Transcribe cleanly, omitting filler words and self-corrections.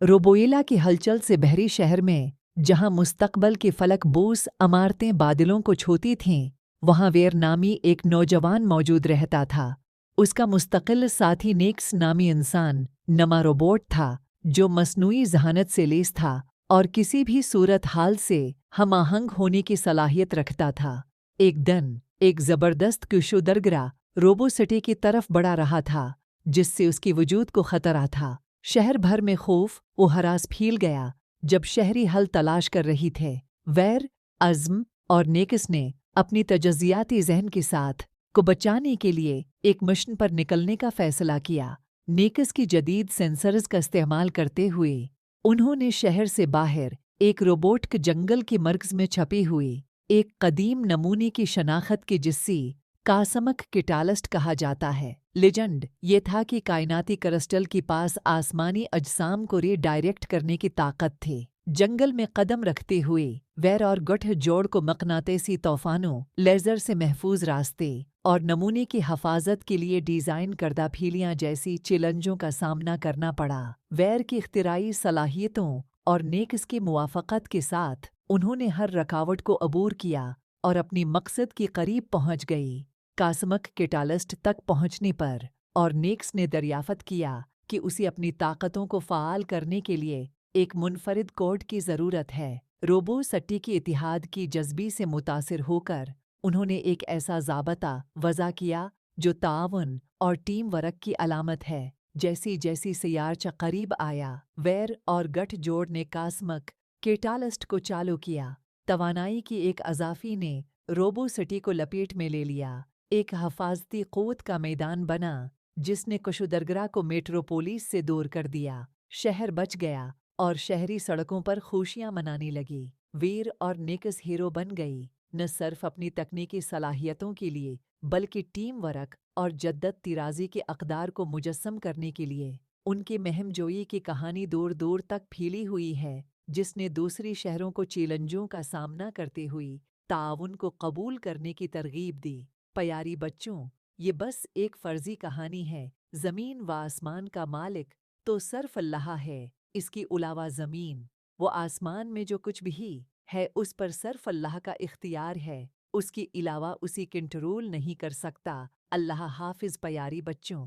روبویلا کی ہلچل سے بحری شہر میں جہاں مستقبل کی فلک بوس عمارتیں بادلوں کو چھوتی تھیں، وہاں ویر نامی ایک نوجوان موجود رہتا تھا۔ اس کا مستقل ساتھی نیکس نامی انسان نما روبوٹ تھا جو مصنوعی ذہانت سے لیس تھا اور کسی بھی صورتحال سے ہم آہنگ ہونے کی صلاحیت رکھتا تھا۔ ایک دن ایک زبردست کشودرگرا روبو سٹی کی طرف بڑھا رہا تھا جس سے اس کی وجود کو خطرہ تھا۔ شہر بھر میں خوف و ہراس پھیل گیا جب شہری حل تلاش کر رہی تھے۔ ویر، عزم اور نیکس نے اپنی تجزیاتی ذہن کے ساتھ کو بچانے کے لیے ایک مشن پر نکلنے کا فیصلہ کیا۔ نیکس کی جدید سینسرز کا استعمال کرتے ہوئے انہوں نے شہر سے باہر ایک روبوٹ کے جنگل کے مرکز میں چھپی ہوئی ایک قدیم نمونے کی شناخت کی جسی کاسمک کیٹالسٹ کہا جاتا ہے۔ لیجنڈ یہ تھا کہ کائناتی کرسٹل کے پاس آسمانی اجسام کو ری ڈائریکٹ کرنے کی طاقت تھی۔ جنگل میں قدم رکھتے ہوئے ویر اور گٹھ جوڑ کو مقناطیسی طوفانوں، لیزر سے محفوظ راستے اور نمونے کی حفاظت کے لیے ڈیزائن کردہ پھیلیاں جیسی چیلنجوں کا سامنا کرنا پڑا۔ ویر کی اختراعی صلاحیتوں اور نیکس کی موافقت کے ساتھ انہوں نے ہر رکاوٹ کو عبور کیا اور اپنی مقصد کے قریب پہنچ گئی۔ کاسمک کیٹالسٹ تک پہنچنے پر اور نیکس نے دریافت کیا کہ اسے اپنی طاقتوں کو فعال کرنے کے لیے ایک منفرد کوڈ کی ضرورت ہے۔ روبو سٹی کی اتحاد کی جذبی سے متاثر ہو کر انہوں نے ایک ایسا ضابطہ وضع کیا جو تعاون اور ٹیم ورک کی علامت ہے۔ جیسی جیسی سیارچہ قریب آیا، ویر اور گٹھ جوڑ نے کاسمک کیٹالسٹ کو چالو کیا۔ توانائی کی ایک اضافی نے روبو سٹی کو لپیٹ میں لے لیا، ایک حفاظتی قوت کا میدان بنا جس نے کشودرگرا کو میٹروپولیس سے دور کر دیا۔ شہر بچ گیا اور شہری سڑکوں پر خوشیاں منانے لگی۔ ویر اور نیکس ہیرو بن گئی، نہ صرف اپنی تکنیکی صلاحیتوں کے لیے بلکہ ٹیم ورک اور جدت طرازی کے اقدار کو مجسم کرنے کے لیے۔ ان کی مہم جوئی کی کہانی دور دور تک پھیلی ہوئی ہے، جس نے دوسری شہروں کو چیلنجوں کا سامنا کرتے ہوئے تعاون کو قبول کرنے کی ترغیب دی۔ پیاری بچوں، یہ بس ایک فرضی کہانی ہے۔ زمین و آسمان کا مالک تو صرف اللہ ہے۔ اس کے علاوہ زمین و آسمان میں جو کچھ بھی ہے اس پر صرف اللہ کا اختیار ہے، اس کے علاوہ اسے کنٹرول نہیں کر سکتا۔ اللہ حافظ پیاری بچوں۔